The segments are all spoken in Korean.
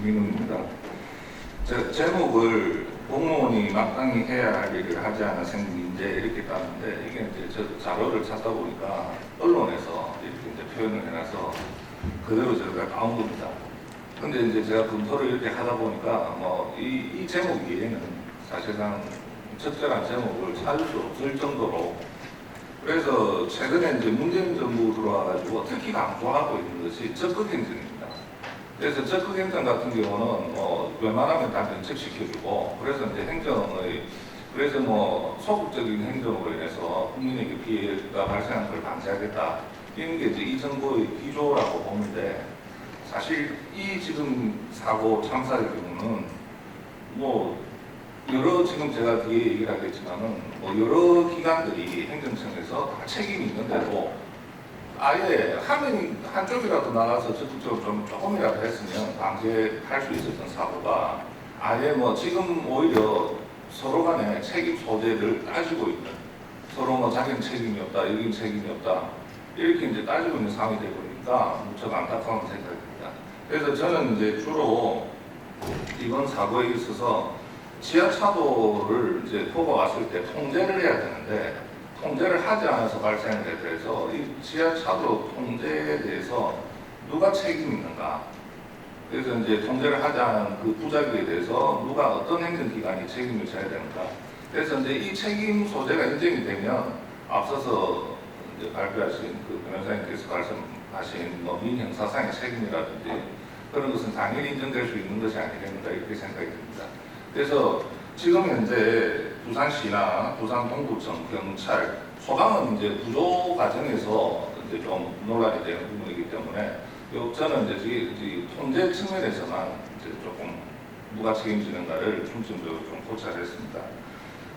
김민웅입니다. 제목을 공무원이 마땅히 해야 할 일을 하지 않아 생긴 문제 이렇게 땄는데, 이게 이제 저 자료를 찾다 보니까 언론에서 이렇게 이제 표현을 해놔서 그대로 제가 나온 겁니다. 근데 이제 제가 검토를 이렇게 하다 보니까 이 제목 위에는 사실상 적절한 제목을 찾을 수 없을 정도로, 그래서 최근에 이제 문재인 정부 들어와가지고 특히 강조하고 있는 것이 적극행정입니다. 그래서 적극행정 같은 경우는 웬만하면 다 면책시켜주고, 그래서 이제 그래서 소극적인 행정으로 인해서 국민에게 피해가 발생하는 걸 방지하겠다, 이런 게 이제 이 정부의 기조라고 보는데, 사실 이 지금 사고 참사의 경우는 지금 제가 뒤에 얘기를 하겠지만은 여러 기관들이 행정청에서 다 책임이 있는데도 아예 한쪽이라도 나가서 적극적으로 조금이라도 했으면 방지할 수 있었던 사고가, 아예 지금 오히려 서로 간에 책임 소재를 따지고 있는, 서로 자기는 책임이 없다, 여기는 책임이 없다, 이렇게 이제 따지고 있는 상황이 되보니까 무척 안타까운 생각입니다. 그래서 저는 이제 주로 이번 사고에 있어서 지하차도를 이제 보고 왔을 때 통제를 해야 되는데, 통제를 하지 않아서 발생에 대해서 이 지하차도 통제에 대해서 누가 책임이 있는가? 그래서 이제 통제를 하지 않은 그 부작용에 대해서 어떤 행정기관이 책임을 져야 되는가? 그래서 이제 이 책임 소재가 인정이 되면, 앞서서 이제 발표하신 그 변호사님께서 말씀하신 민형사상의 책임이라든지 그런 것은 당연히 인정될 수 있는 것이 아니겠는가, 이렇게 생각이 듭니다. 그래서 지금 현재 부산시나 부산동구청, 경찰, 소방은 이제 구조 과정에서 이제 좀 논란이 되는 부분이기 때문에, 저는 이제 통제 측면에서만 이제 조금 누가 책임지는가를 중점적으로 좀 고찰했습니다.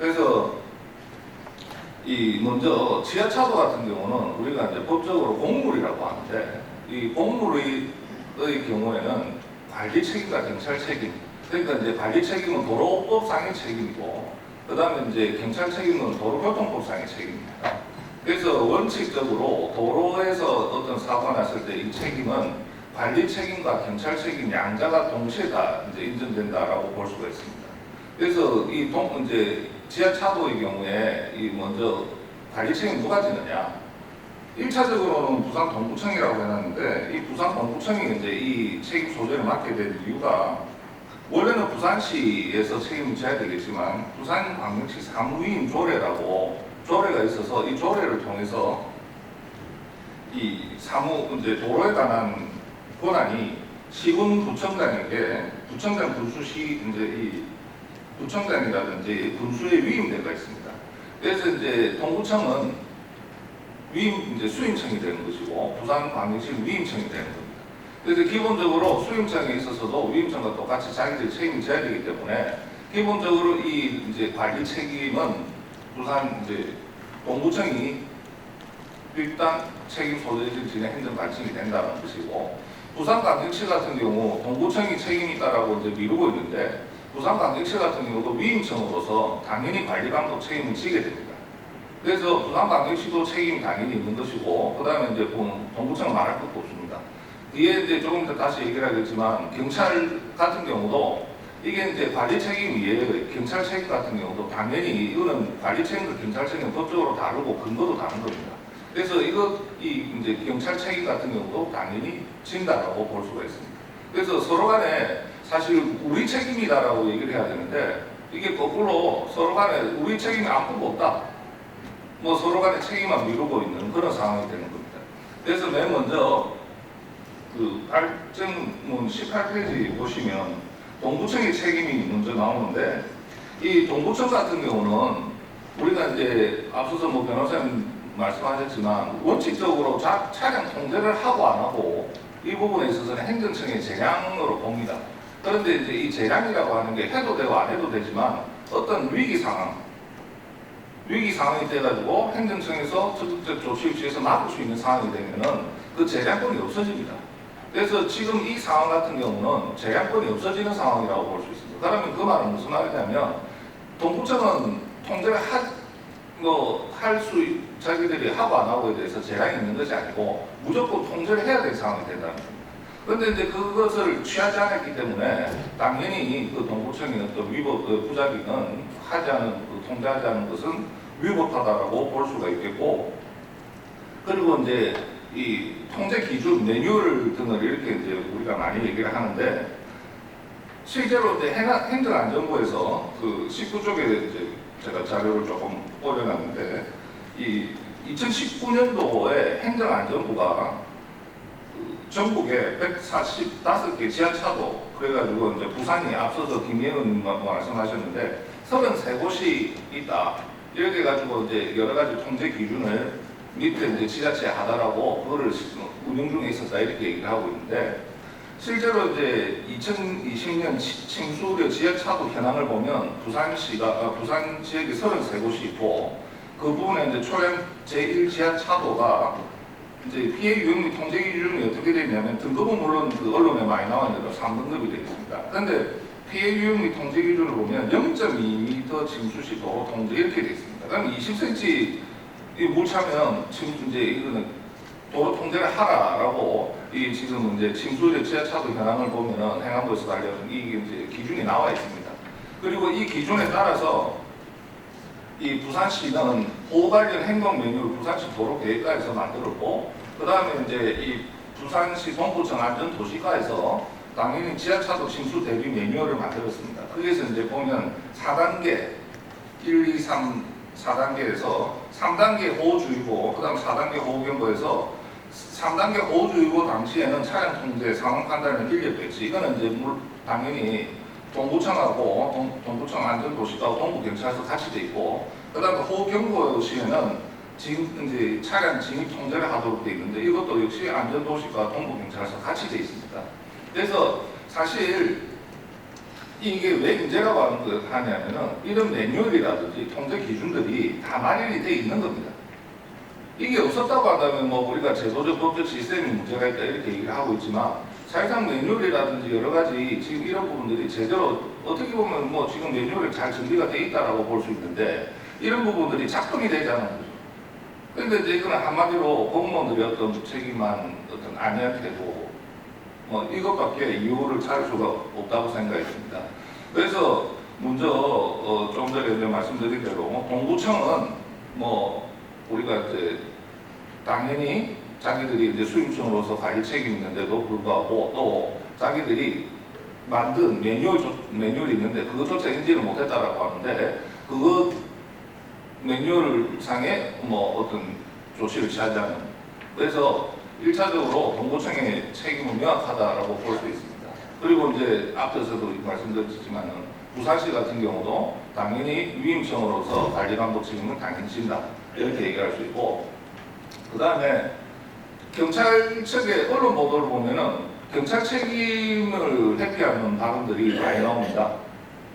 그래서 먼저 지하차도 같은 경우는 우리가 이제 법적으로 공물이라고 하는데, 이 공물의 경우에는 관리 책임과 경찰 책임, 그러니까 이제 관리 책임은 도로법상의 책임이고, 그 다음에 이제 경찰 책임은 도로교통법상의 책임입니다. 그래서 원칙적으로 도로에서 어떤 사고가 났을 때 이 책임은 관리 책임과 경찰 책임 양자가 동시에 다 이제 인정된다라고 볼 수가 있습니다. 그래서 이제 지하차도의 경우에 먼저 관리 책임 누가 지느냐? 1차적으로는 부산 동구청이라고 해놨는데, 이 부산 동구청이 이제 이 책임 소재를 맡게 된 이유가, 원래는 부산시에서 책임을 져야 되겠지만 부산광역시 사무위임 조례라고 조례가 있어서, 이 조례를 통해서 이제 도로에 관한 권한이 시군구청장에게, 구청장 군수시 이제 이 구청장이라든지 군수에 위임되어 있습니다. 그래서 이제 동구청은 이제 수임청이 되는 것이고, 부산광역시는 위임청이 되는 겁니다. 그래서 기본적으로 수임청에 있어서도 위임청과 똑같이 자기들이 책임을 져야 되기 때문에, 기본적으로 이제 관리 책임은 부산 이제 동구청이 일단 책임 소재를 지는 행정관청이 된다는 것이고, 부산광역시 같은 경우 동구청이 책임이 있다라고 이제 미루고 있는데, 부산광역시 같은 경우도 위임청으로서 당연히 관리감독 책임을 지게 됩니다. 그래서 부산광역시도 책임이 당연히 있는 것이고, 그 다음에 이제 동구청은 말할 것도 없습니다. 뒤에 이제 조금 더 다시 얘기를 하겠지만, 경찰 같은 경우도 이게 이제 관리 책임 위에 경찰 책임 같은 경우도 당연히, 이거는 관리 책임과 경찰 책임은 법적으로 다르고 근거도 다른 겁니다. 그래서 이제 경찰 책임 같은 경우도 당연히 진다라고 볼 수가 있습니다. 그래서 서로 간에 사실 우리 책임이다라고 얘기를 해야 되는데, 이게 거꾸로 서로 간에 우리 책임이 아무것도 없다, 서로 간에 책임만 미루고 있는 그런 상황이 되는 겁니다. 그래서 맨 먼저 그 발정문 18페이지 보시면 동구청의 책임이 먼저 나오는데, 이 동구청 같은 경우는 우리가 이제 앞서서 변호사님 말씀하셨지만 원칙적으로 차량 통제를 하고 안 하고 이 부분에 있어서는 행정청의 재량으로 봅니다. 그런데 이제 이 재량이라고 하는 게 해도 되고 안 해도 되지만, 어떤 위기 상황이 돼가지고 행정청에서 적극적 조치를 취해서 막을 수 있는 상황이 되면은 그 재량권이 없어집니다. 그래서 지금 이 상황 같은 경우는 재량권이 없어지는 상황이라고 볼 수 있습니다. 그러면 그 말은 무슨 말이냐면, 동구청은 통제를 자기들이 하고 안 하고에 대해서 재량이 있는 것이 아니고 무조건 통제를 해야 될 상황이 된다는 겁니다. 그런데 이제 그것을 취하지 않았기 때문에 당연히 그 동부청의 어떤 위법 부작위는 하지 않은 통제하지 않은 것은 위법하다라고 볼 수가 있겠고, 그리고 이제 이 통제 기준 매뉴얼 등을 이렇게 이제 우리가 많이 얘기를 하는데, 실제로 이제 행정안전부에서 그 19쪽에 이제 제가 자료를 조금 올려놨는데, 이 2019년도에 행정안전부가 전국에 145개 지하차도, 그래가지고 이제 부산이 앞서서 김예은 말씀하셨는데 33곳이 있다. 이렇게 해가지고 이제 여러 가지 통제 기준을 밑에 이제 지자체 하다라고 그거를 운영 중에 있었다 이렇게 얘기를 하고 있는데, 실제로 이제 2020년 칭수우려 지하차도 현황을 보면 부산 지역에 33곳이 있고, 그 부분에 이제 초량 제1 지하차도가 이제 피해 유형 및 통제 기준이 어떻게 되냐면, 등급은 물론 그 언론에 많이 나와 있는데 3등급이 되어 있습니다. 그런데 피해 유형 및 통제 기준을 보면 0.2m 침수시 도로 통제 이렇게 되어 있습니다. 그럼 20cm 이 물 차면 지금 이제 이거는 도로 통제를 하라라고 이 지금 이제 침수우려 지하차도 현황을 보면은 행안부에서 알려준 이게 이제 기준이 나와 있습니다. 그리고 이 기준에 따라서 이 부산시는 호우 관련 행동 매뉴얼 부산시 도로계획과에서 만들었고, 그 다음에 이제 이 부산시 동부청 안전도시과에서 당연히 지하차도 침수 대비 매뉴얼을 만들었습니다. 거기에서 이제 보면 4단계, 1, 2, 3, 4단계에서 3단계 호우주의보, 그 다음 4단계 호우경보에서 3단계 호우주의보 당시에는 차량 통제, 상황 판단을 인력배치, 이거는 이제 당연히 동부청하고 동부청 안전도시과하고 동부경찰서 같이 돼 있고, 그다음에 호우경보 시에는 지금 이제 차량 진입 통제를 하도록 돼 있는데, 이것도 역시 안전도시과 동부경찰서 같이 돼 있습니다. 그래서 사실 이게 왜 문제라고 하냐면은 이런 매뉴얼이라든지 통제 기준들이 다 마련이 돼 있는 겁니다. 이게 없었다고 한다면 뭐 우리가 제도적 법적 시스템이 문제가 있다 이렇게 얘기를 하고 있지만, 사실상 매뉴얼이라든지 여러 가지 지금 이런 부분들이 제대로 어떻게 보면 뭐 지금 매뉴얼이 잘 정비가 돼 있다라고 볼 수 있는데, 이런 부분들이 작동이 되지 않은 거죠. 그런데 이제 이거는 한마디로 공무원들이 어떤 책임만 어떤 아니한테도 뭐 이것밖에 이유를 찾을 수가 없다고 생각이 듭니다. 그래서 먼저 좀 전에 말씀드린 대로 동부청은 뭐 우리가 이제 당연히 자기들이 이제 수임청으로서 관리 책임이 있는데도 불구하고 또 자기들이 만든 매뉴얼이 있는데 그것조차 인지를 못했다라고 하는데, 그거 매뉴얼상에 뭐 어떤 조치를 취하지 않은, 그래서 1차적으로 동부청의 책임은 명확하다라고 볼 수 있습니다. 그리고 이제 앞에서도 말씀드렸지만은 부산시 같은 경우도 당연히 위임청으로서 관리감독 책임은 당연히 진다 이렇게 얘기할 수 있고, 그 다음에 경찰 측의 언론 보도를 보면은 경찰 책임을 회피하는 발언들이 많이 나옵니다.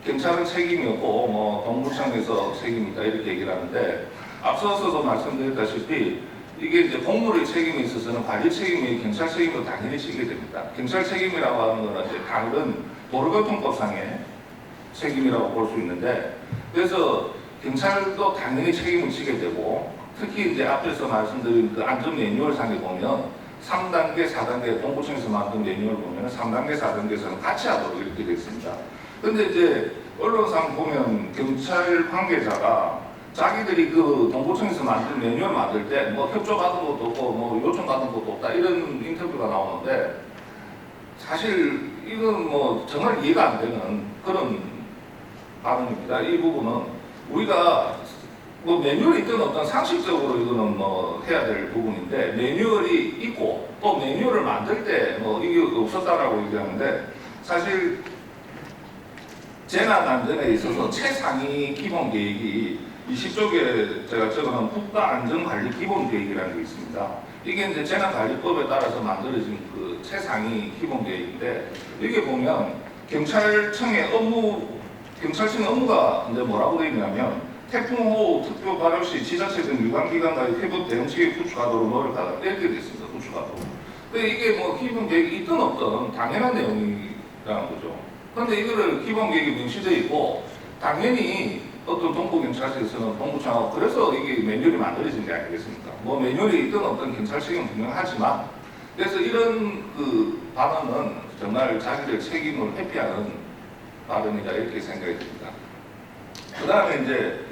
경찰은 책임이 없고 뭐 동부청에서 책임이 있다 이렇게 얘기를 하는데, 앞서서도 말씀드렸다시피 이게 이제 공무의 책임에 있어서는 관리 책임이 경찰 책임도 당연히 지게 됩니다. 경찰 책임이라고 하는 거는 이제 다른 도로교통법상의 책임이라고 볼 수 있는데, 그래서 경찰도 당연히 책임을 지게 되고, 특히 이제 앞에서 말씀드린 그 안전 매뉴얼상에 보면 3단계, 4단계 동부청에서 만든 매뉴얼 보면 3단계, 4단계에서는 같이 하도록 이렇게 되어 있습니다. 근데 이제 언론상 보면 경찰 관계자가 자기들이 그 동부청에서 만든 매뉴얼 만들 때 뭐 협조받은 것도 없고 뭐 요청받은 것도 없다 이런 인터뷰가 나오는데, 사실 이건 뭐 정말 이해가 안 되는 그런 발언입니다. 이 부분은 우리가 뭐 매뉴얼이 있든 어떤 상식적으로 이거는 뭐 해야 될 부분인데, 매뉴얼이 있고 또 매뉴얼을 만들 때 뭐 이게 없었다라고 얘기하는데, 사실 재난 안전에 있어서 최상위 기본 계획이 20쪽에 제가 적어놓은 국가안전관리 기본계획이라는 게 있습니다. 이게 이제 재난관리법에 따라서 만들어진 그 최상위 기본계획인데, 여기 보면 경찰청의 업무가 이제 뭐라고 되어 있냐면, 태풍호우 특별 발효 시 지자체 등 유관기관과의 회복 대응체계 구축하도록 노력하다 이렇게 되어 있습니다. 구축하도록. 근데 이게 뭐 기본계획이 있든 없든 당연한 내용이라는 거죠. 그런데 이거를 기본계획이 명시되어 있고, 당연히 어떤 동부경찰서에서는 동부청하고 그래서 이게 매뉴얼이 만들어진 게 아니겠습니까? 뭐 매뉴얼이 있든 없든 경찰 책임은 분명하지만, 그래서 이런 그 발언은 정말 자기들 책임을 회피하는 발언이다 이렇게 생각이 듭니다. 그 다음에 이제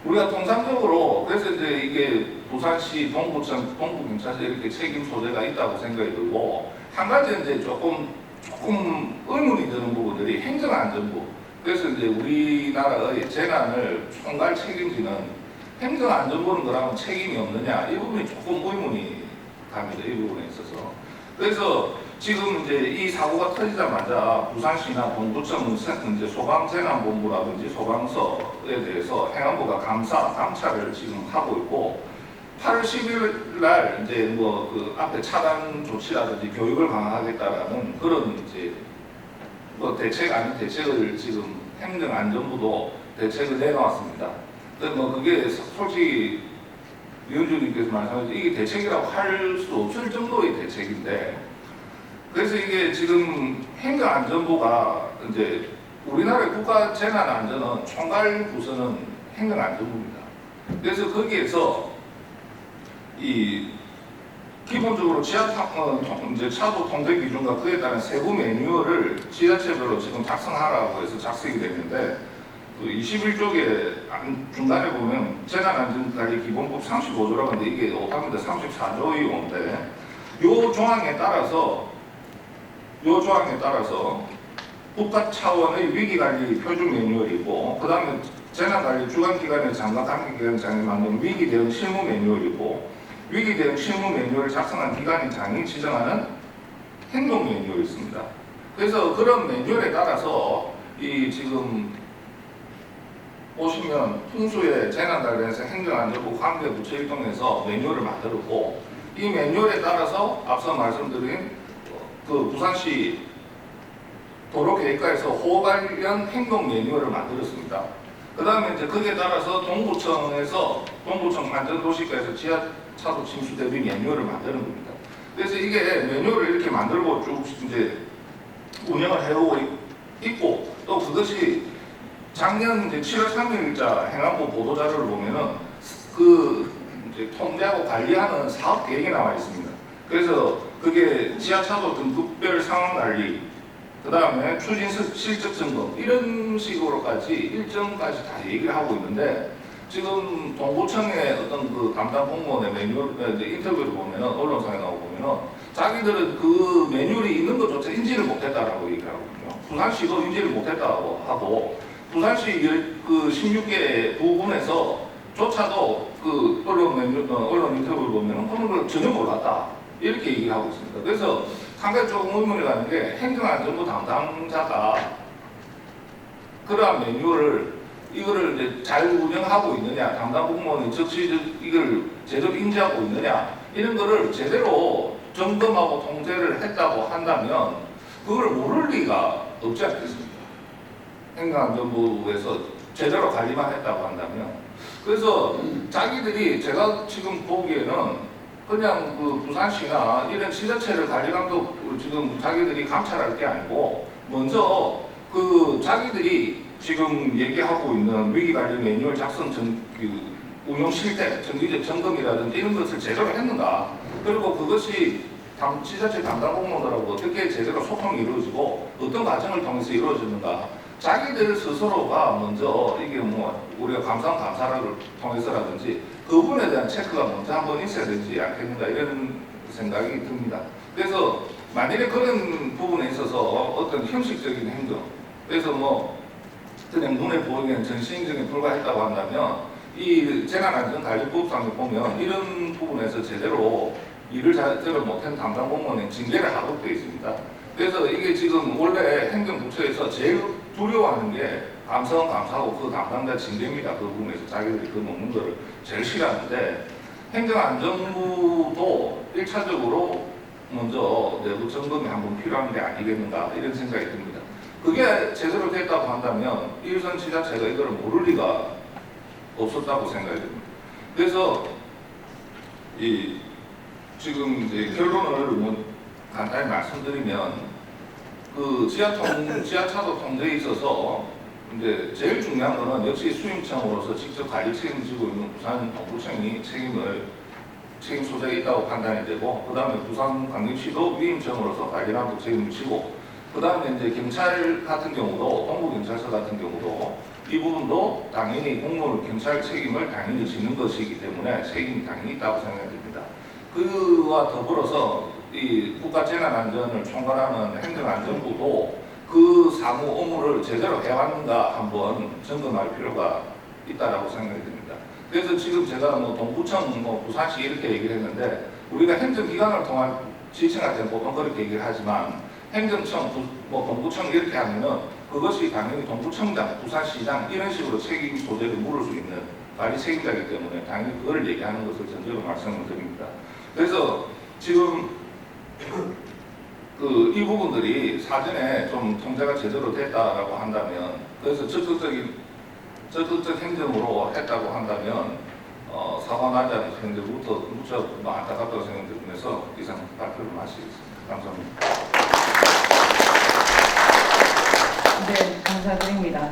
우리가 통상적으로 그래서 이제 이게 부산시 동부청 동부경찰서 이렇게 책임 소재가 있다고 생각이 들고 한 가지 이제 조금 의문이 드는 부분들이 행정안전부. 그래서 이제 우리나라의 재난을 총괄 책임지는 행정안전부는 그러면 책임이 없느냐 이 부분이 조금 의문이 갑니다. 이 부분에 있어서. 그래서 지금 이제 이 사고가 터지자마자 부산시나 동부청 이제 소방재난본부라든지 소방서에 대해서 행안부가 감찰을 지금 하고 있고 8월 10일 날 이제 뭐 그 앞에 차단 조치라든지 교육을 강화하겠다라는 그런 이제 뭐 대책 아닌 대책을 지금 행정안전부도 대책을 내놓았습니다. 뭐 그게 솔직히 위원장님께서 말씀하신 이게 대책이라고 할 수 없을 정도의 대책인데 그래서 이게 지금 행정안전부가 이제 우리나라의 국가 재난안전은 총괄 부서는 행정안전부입니다. 그래서 거기에서 이 기본적으로 이제 차도 통제 기준과 그에 따른 세부 매뉴얼을 지자체별로 지금 작성하라고 해서 작성이 됐는데 그 21쪽에 중간에 보면 재난안전관리 기본법 35조라고 하는데 이게 오답니다. 34조의 온데 요 조항에 따라서 국가 차원의 위기관리 표준 매뉴얼이고 그 다음에 재난관리 주관기관의 장관 관계기관장이 만든 위기대응 실무 매뉴얼이고 위기대응 실무 매뉴얼을 작성한 기관장이 지정하는 행동 매뉴얼이 있습니다. 그래서 그런 매뉴얼에 따라서 이 지금 보시면 풍수의 재난 관련해서 행정안전부 관계부처를 통해서 매뉴얼을 만들었고 이 매뉴얼에 따라서 앞서 말씀드린 그 부산시 도로계획과에서 호흡 관련 행동 매뉴얼을 만들었습니다. 그 다음에 이제 거기에 따라서 동부청 안전도시과에서 지하차도 침수 대비 매뉴얼을 만드는 겁니다. 그래서 이게 매뉴얼을 이렇게 만들고 쭉 이제 운영을 해오고 있고 또 그것이 작년 이제 7월 3일자 행안부 보도자료를 보면은 그 이제 통제하고 관리하는 사업 계획이 나와 있습니다. 그래서 그게 지하차도 등급별 상황 관리, 그 다음에 추진 실적 점검 이런 식으로까지 일정까지 다 얘기를 하고 있는데 지금 동부청의 어떤 그 담당 공무원의 매뉴얼 인터뷰를 보면은 언론상에 나오고 보면은 자기들은 그 매뉴얼이 있는 것조차 인지를 못했다라고 얘기를 하거든요. 부산시도 인지를 못했다고 하고 부산시 그 16개 부분에서 조차도 그 언론 인터뷰를 보면 그런 걸 전혀 몰랐다 이렇게 얘기를 하고 있습니다. 그래서 한 가지 조금 의문이 가는 게 행정안전부 담당자가 그러한 매뉴얼을 이거를 이제 잘 운영하고 있느냐, 담당 공무원이 적시 이걸 제대로 인지하고 있느냐 이런 거를 제대로 점검하고 통제를 했다고 한다면 그걸 모를 리가 없지 않겠습니까? 행정안전부에서 제대로 관리만 했다고 한다면 그래서 자기들이 제가 지금 보기에는 그냥 그 부산시나 이런 지자체를 관리감독 지금 자기들이 감찰할 게 아니고 먼저 그 자기들이 지금 얘기하고 있는 위기관리 매뉴얼 작성 운용 실태, 정기적 점검이라든지 이런 것을 제대로 했는가 그리고 그것이 지자체 담당 공무원들하고 어떻게 제대로 소통이 이루어지고 어떤 과정을 통해서 이루어지는가 자기들 스스로가 먼저 이게 뭐 우리가 감사를 통해서라든지 그 부분에 대한 체크가 먼저 한번 있어야 되지 않겠는가 이런 생각이 듭니다. 그래서 만일에 그런 부분에 있어서 어떤 형식적인 행동 그래서 뭐 그냥 눈에 보이는 전시행정에 불과했다고 한다면 이 재난안전관리법상에 보면 이런 부분에서 제대로 일을 제대로 못한 담당 공무원은 징계를 하도록 되어 있습니다. 그래서 이게 지금 원래 행정부처에서 제일 두려워하는 게 감사하고 그 담당자 징계입니다. 그 부분에서 자기들이 그 먹는 거를 제일 싫어하는데 행정안전부도 1차적으로 먼저 내부 점검이 한번 필요한 게 아니겠는가 이런 생각이 듭니다. 그게 제대로 됐다고 한다면 일선 지자체가 이걸 모를 리가 없었다고 생각이 듭니다. 그래서 이 지금 이제 결론을 뭐 간단히 말씀드리면 그 지하차도 통제에 있어서 이제 제일 중요한 거는 역시 수임청으로서 직접 관리 책임지고 있는 부산 동부청이 책임을 책임 소재가 있다고 판단이 되고, 그 다음에 부산광역시도 위임청으로서 발견한 책임을 지고, 그 다음에 이제 경찰 같은 경우도, 동부경찰서 같은 경우도 이 부분도 당연히 공무원 경찰 책임을 당연히 지는 것이기 때문에 책임이 당연히 있다고 생각됩니다. 그와 더불어서 이 국가재난안전을 총괄하는 행정안전부도 그 사무 업무를 제대로 해왔는가 한번 점검할 필요가 있다라고 생각이 듭니다. 그래서 지금 제가 뭐 동부청, 뭐 부산시 이렇게 얘기를 했는데, 우리가 행정기관을 통한 지칭할 때는 보통 그렇게 얘기를 하지만, 행정청, 뭐 동부청 이렇게 하면은 그것이 당연히 동부청장, 부산시장 이런 식으로 책임 소재를 물을 수 있는 관리 책임자이기 때문에 당연히 그걸 얘기하는 것을 전제로 말씀을 드립니다. 그래서 지금 이 부분들이 사전에 좀 통제가 제대로 됐다라고 한다면, 그래서 적극적 행정으로 했다고 한다면 사과 나지 않은 현재부터 무척 안타깝다고 생각되면서 이상 발표를 마치겠습니다. 감사합니다. 네, 감사드립니다.